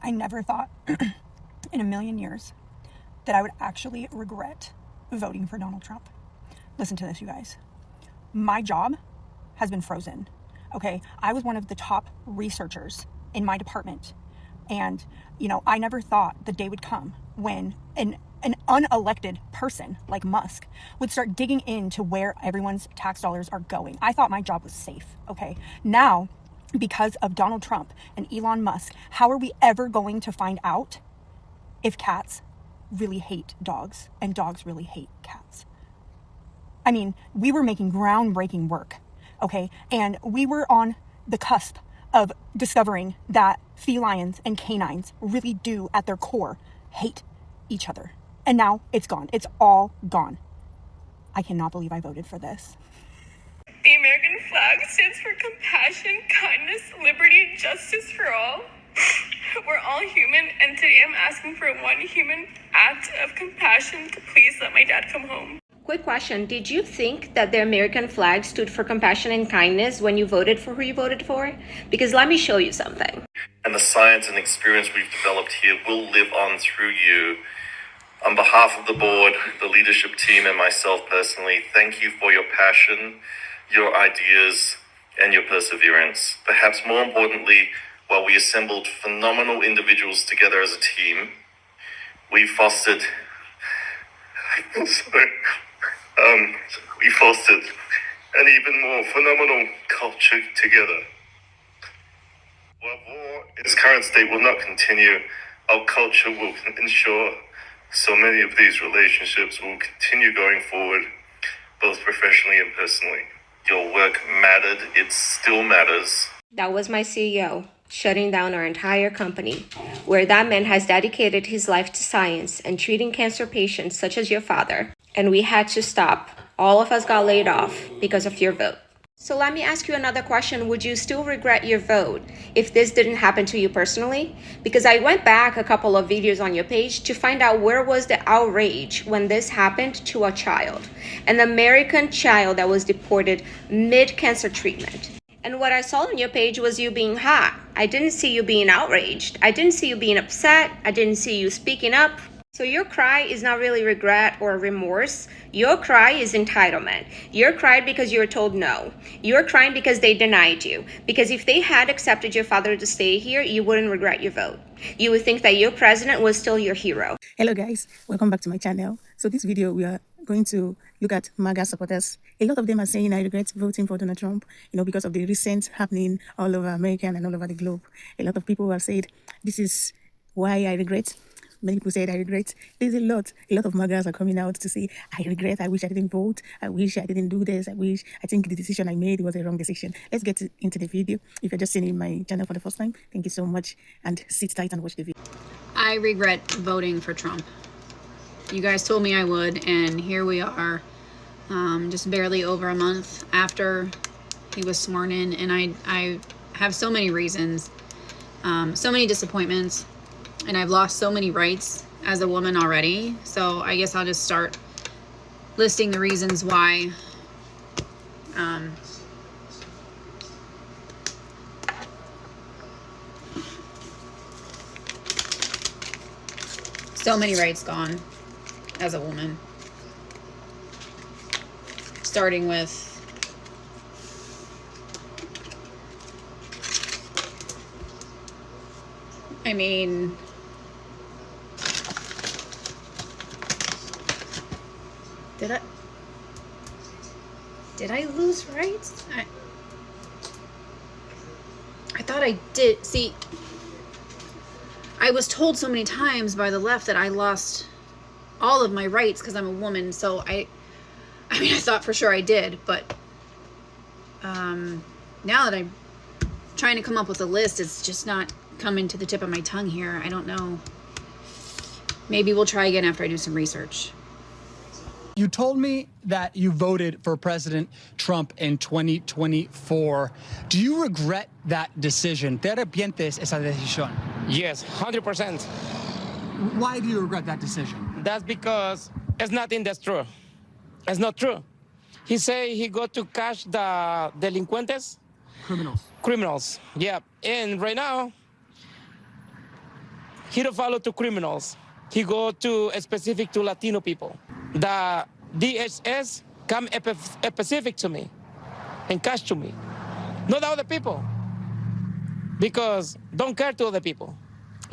I never thought in a million years that I would actually regret voting for Donald Trump. Listen to this, you guys. My job has been frozen. Okay, I was one of the top researchers in my department. And, I never thought the day would come when an unelected person like Musk would start digging into where everyone's tax dollars are going. I thought my job was safe. Okay, now, because of Donald Trump and Elon Musk, how are we ever going to find out if cats really hate dogs and dogs really hate cats? I mean, we were making groundbreaking work, okay? And we were on the cusp of discovering that felines and canines really do, at their core, hate each other. And now it's gone. It's all gone. I cannot believe I voted for this. The American flag stands for compassion, kindness, liberty, justice for all. We're all human, and today I'm asking for one human act of compassion to please let my dad come home. Quick question. Did you think that the American flag stood for compassion and kindness when you voted for who you voted for? Because let me show you something. And the science and experience we've developed here will live on through you. On behalf of the board, the leadership team, and myself personally, thank you for your passion, your ideas, and your perseverance. Perhaps more importantly, while we assembled phenomenal individuals together as a team, we fostered an even more phenomenal culture together. While war in its current state will not continue, our culture will ensure so many of these relationships will continue going forward, both professionally and personally. Your work mattered. It still matters. That was my CEO shutting down our entire company, where that man has dedicated his life to science and treating cancer patients such as your father. And we had to stop. All of us got laid off because of your vote. So let me ask you another question. Would you still regret your vote if this didn't happen to you personally? Because I went back a couple of videos on your page to find out where was the outrage when this happened to a child, an American child that was deported mid-cancer treatment. And what I saw on your page was you being hot. I didn't see you being outraged. I didn't see you being upset. I didn't see you speaking up. So your cry is not really regret or remorse. Your cry is entitlement. You're crying because you were told no. You're crying because they denied you. Because if they had accepted your father to stay here, you wouldn't regret your vote. You would think that your president was still your hero. Hello guys, welcome back to my channel. So this video we are going to look at Maga supporters. A lot of them are saying I regret voting for Donald Trump, because of the recent happening all over America and all over the globe. A lot of people have said this is why I regret. Many people said I regret. There's a lot of Magas are coming out to say, I regret, I wish I didn't vote, I wish I didn't do this, I think the decision I made was a wrong decision. Let's get into the video. If you're just seeing my channel for the first time, thank you so much, and sit tight and watch the video. I regret voting for Trump. You guys told me I would, and here we are, just barely over a month after he was sworn in, and I have so many reasons, so many disappointments. And I've lost so many rights as a woman already. So I guess I'll just start listing the reasons why. So many rights gone as a woman. Starting with Did I lose rights? I thought I did. See, I was told so many times by the left that I lost all of my rights because I'm a woman. So I thought for sure I did, but now that I'm trying to come up with a list, it's just not coming to the tip of my tongue here. I don't know. Maybe we'll try again after I do some research. You told me that you voted for President Trump in 2024. Do you regret that decision? ¿Te arrepientes esa decisión? Yes, 100%. Why do you regret that decision? That's because it's nothing that's true. It's not true. He say he go to catch the delincuentes. Criminals. Criminals, yeah. And right now, He don't follow to criminals. He go to specific to Latino people. The DHS come specific to me and cash to me, not other people, because don't care to other people,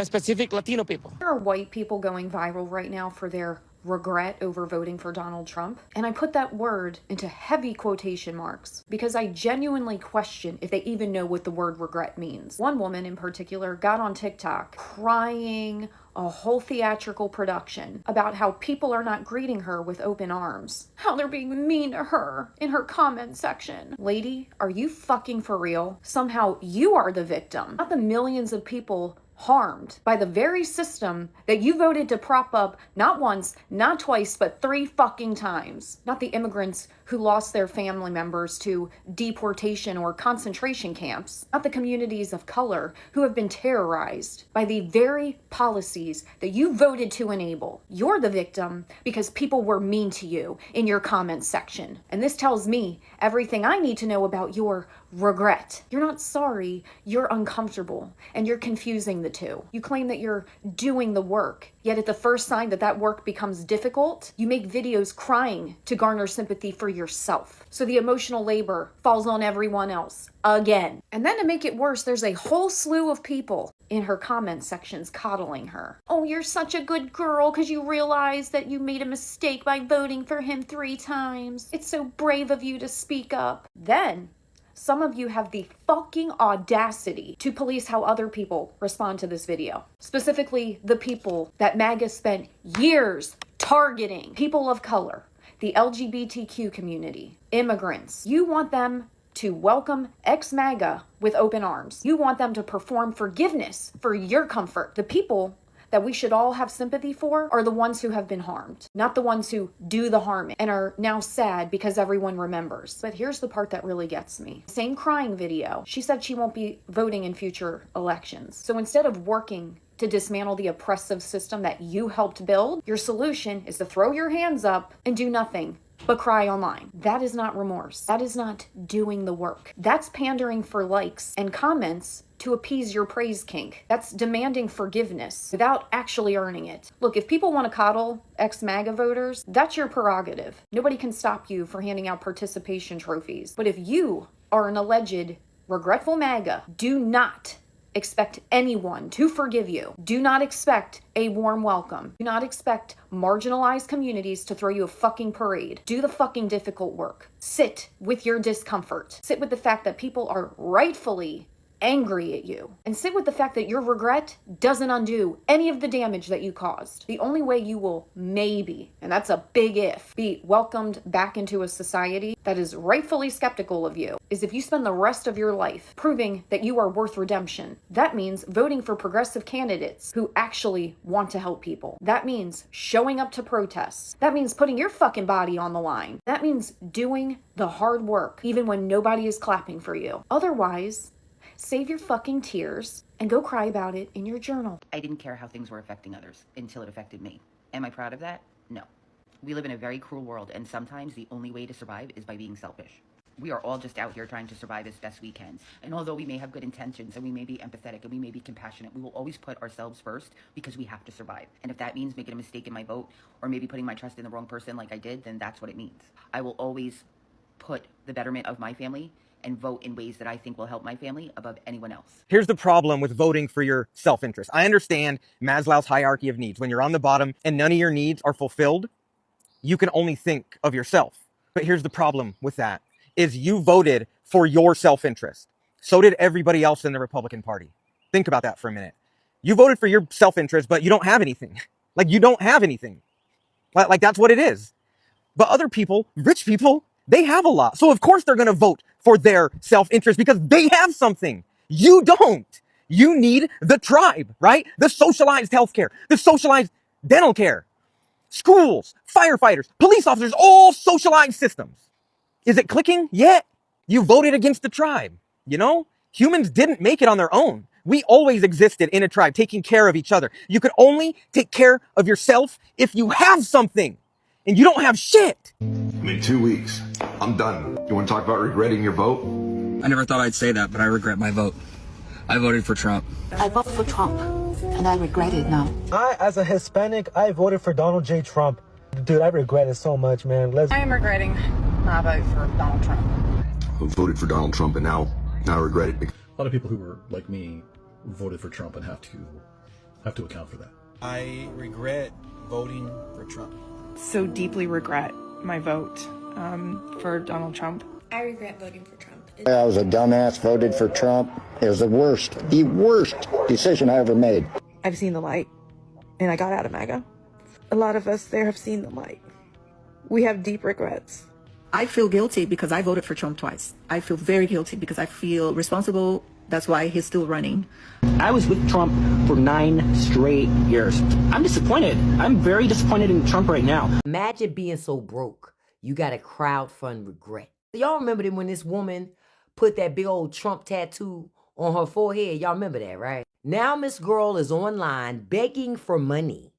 specific Latino people. There are white people going viral right now for their regret over voting for Donald Trump. And I put that word into heavy quotation marks because I genuinely question if they even know what the word regret means. One woman in particular got on TikTok crying a whole theatrical production about how people are not greeting her with open arms, how they're being mean to her in her comment section. Lady, are you fucking for real? Somehow you are the victim, not the millions of people harmed by the very system that you voted to prop up not once, not twice, but 3 fucking times. Not the immigrants who lost their family members to deportation or concentration camps. Not the communities of color who have been terrorized by the very policies that you voted to enable. You're the victim because people were mean to you in your comments section. And this tells me everything I need to know about your regret. You're not sorry, you're uncomfortable, and you're confusing the two. You claim that you're doing the work, yet at the first sign that that work becomes difficult, you make videos crying to garner sympathy for yourself. So the emotional labor falls on everyone else again. And then to make it worse, there's a whole slew of people in her comment sections coddling her. Oh, you're such a good girl because you realize that you made a mistake by voting for him 3 times. It's so brave of you to speak up. Then some of you have the fucking audacity to police how other people respond to this video. Specifically, the people that Maga spent years targeting. People of color, the LGBTQ community, immigrants. You want them to welcome ex-MAGA with open arms. You want them to perform forgiveness for your comfort. The people that we should all have sympathy for are the ones who have been harmed, not the ones who do the harming and are now sad because everyone remembers. But here's the part that really gets me. Same crying video. She said she won't be voting in future elections. So instead of working to dismantle the oppressive system that you helped build, your solution is to throw your hands up and do nothing but cry online. That is not remorse. That is not doing the work. That's pandering for likes and comments to appease your praise kink. That's demanding forgiveness without actually earning it. Look, if people want to coddle ex-MAGA voters, that's your prerogative. Nobody can stop you for handing out participation trophies. But if you are an alleged regretful MAGA, do not expect anyone to forgive you. Do not expect a warm welcome. Do not expect marginalized communities to throw you a fucking parade. Do the fucking difficult work. Sit with your discomfort. Sit with the fact that people are rightfully angry at you, and sit with the fact that your regret doesn't undo any of the damage that you caused. The only way you will maybe, and that's a big if, be welcomed back into a society that is rightfully skeptical of you is if you spend the rest of your life proving that you are worth redemption. That means voting for progressive candidates who actually want to help people. That means showing up to protests. That means putting your fucking body on the line. That means doing the hard work even when nobody is clapping for you. Otherwise, save your fucking tears and go cry about it in your journal. I didn't care how things were affecting others until it affected me. Am I proud of that? No. We live in a very cruel world, and sometimes the only way to survive is by being selfish. We are all just out here trying to survive as best we can. And although we may have good intentions and we may be empathetic and we may be compassionate, we will always put ourselves first because we have to survive. And if that means making a mistake in my vote or maybe putting my trust in the wrong person like I did, then that's what it means. I will always put the betterment of my family and vote in ways that I think will help my family above anyone else. Here's the problem with voting for your self-interest. I understand Maslow's hierarchy of needs. When you're on the bottom and none of your needs are fulfilled, you can only think of yourself. But here's the problem with that, is you voted for your self-interest. So did everybody else in the Republican Party. Think about that for a minute. You voted for your self-interest, but you don't have anything. Like, you don't have anything. Like that's what it is. But other people, rich people, they have a lot. So of course they're going to vote for their self-interest because they have something. You don't. You need the tribe, right? The socialized healthcare, the socialized dental care, schools, firefighters, police officers, all socialized systems. Is it clicking yet? You voted against the tribe. You know, humans didn't make it on their own. We always existed in a tribe, taking care of each other. You could only take care of yourself if you have something, and you don't have shit. I mean, 2 weeks. I'm done. You want to talk about regretting your vote? I never thought I'd say that, but I regret my vote. I voted for Trump. I voted for Trump, and I regret it now. As a Hispanic, I voted for Donald J. Trump. Dude, I regret it so much, man. I am regretting my vote for Donald Trump. I voted for Donald Trump, and now I regret it. A lot of people who were like me voted for Trump and have to account for that. I regret voting for Trump. So deeply regret my vote for Donald Trump. I regret voting for Trump. I was a dumbass, voted for Trump. It was the worst decision I ever made. I've seen the light, and I got out of Maga. A lot of us there have seen the light. We have deep regrets. I feel guilty because I voted for Trump twice. I feel very guilty because I feel responsible. That's why he's still running. I was with Trump for 9 straight years. I'm disappointed. I'm very disappointed in Trump right now. Imagine being so broke, you got to crowdfund regret. Y'all remember when this woman put that big old Trump tattoo on her forehead? Y'all remember that, right? Now Miss Girl is online begging for money.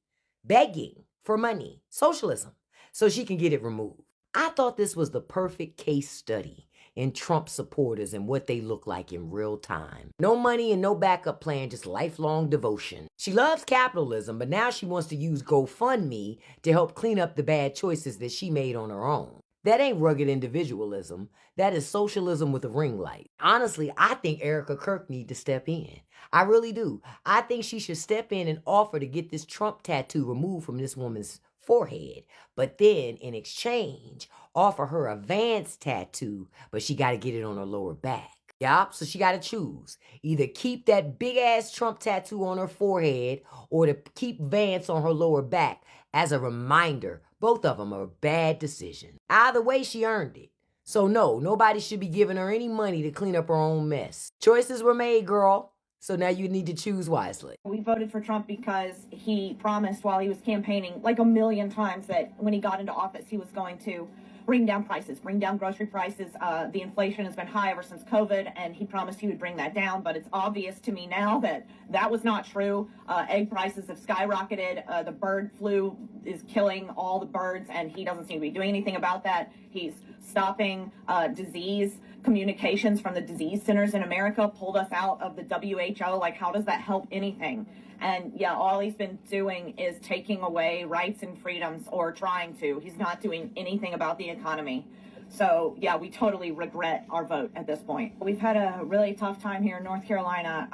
Begging for money. Socialism. So she can get it removed. I thought this was the perfect case study in Trump supporters and what they look like in real time. No money and no backup plan, just lifelong devotion. She loves capitalism, but now she wants to use GoFundMe to help clean up the bad choices that she made on her own. That ain't rugged individualism. That is socialism with a ring light. Honestly, I think Erica Kirk need to step in. I really do. I think she should step in and offer to get this Trump tattoo removed from this woman's forehead, but then in exchange, offer her a Vance tattoo, but she got to get it on her lower back. Yup, so she got to choose. Either keep that big-ass Trump tattoo on her forehead or to keep Vance on her lower back as a reminder. Both of them are a bad decision. Either way, she earned it. So no, nobody should be giving her any money to clean up her own mess. Choices were made, girl. So now you need to choose wisely. We voted for Trump because he promised while he was campaigning like a million times that when he got into office, he was going to bring down prices, bring down grocery prices. The inflation has been high ever since COVID, and he promised he would bring that down. But it's obvious to me now that that was not true. Egg prices have skyrocketed. The bird flu is killing all the birds, and he doesn't seem to be doing anything about that. He's stopping disease communications from the disease centers in America, pulled us out of the WHO. Like, how does that help anything? And yeah, all he's been doing is taking away rights and freedoms, or trying to. He's not doing anything about the economy. So yeah, we totally regret our vote at this point. We've had a really tough time here in North Carolina.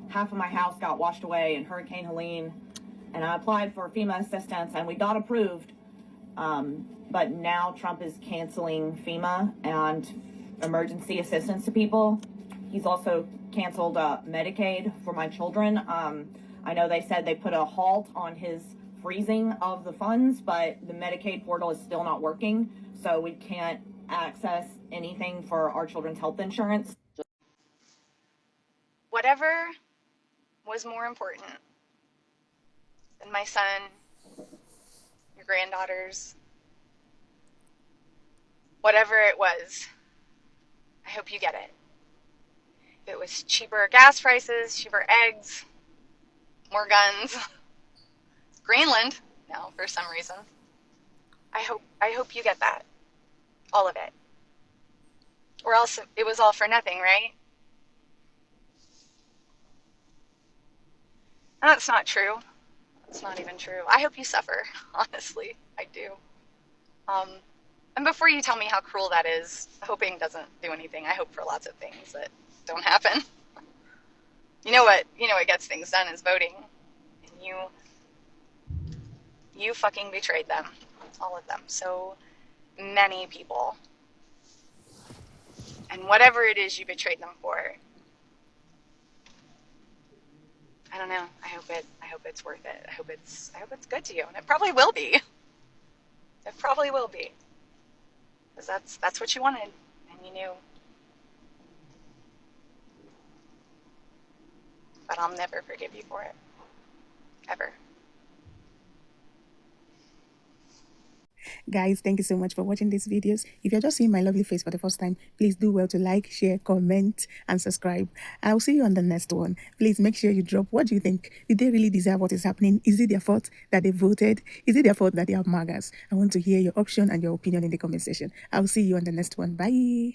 Half of my house got washed away in Hurricane Helene, and I applied for FEMA assistance, and we got approved. But now Trump is canceling FEMA and emergency assistance to people. He's also canceled Medicaid for my children. I know they said they put a halt on his freezing of the funds, but the Medicaid portal is still not working, so we can't access anything for our children's health insurance. Whatever was more important than my son, your granddaughters, whatever it was, I hope you get it. If it was cheaper gas prices, cheaper eggs, more guns, Greenland, no, for some reason. I hope you get that. All of it. Or else it was all for nothing, right? That's not true. It's not even true. I hope you suffer, honestly. I do. And before you tell me how cruel that is, hoping doesn't do anything. I hope for lots of things that don't happen. You know what gets things done is voting. And you fucking betrayed them. All of them. So many people. And whatever it is you betrayed them for, I don't know. I hope it's worth it. I hope it's good to you. And it probably will be. It probably will be. Because that's what you wanted, and you knew. But I'll never forgive you for it. Ever. Guys, thank you so much for watching these videos. If you're just seeing my lovely face for the first time, please do well to like, share, comment, and subscribe. I'll see you on the next one. Please make sure you drop. What do you think? Did they really deserve what is happening? Is it their fault that they voted? Is it their fault that they are Magas? I want to hear your option and your opinion in the comment section. I'll see you on the next one. Bye.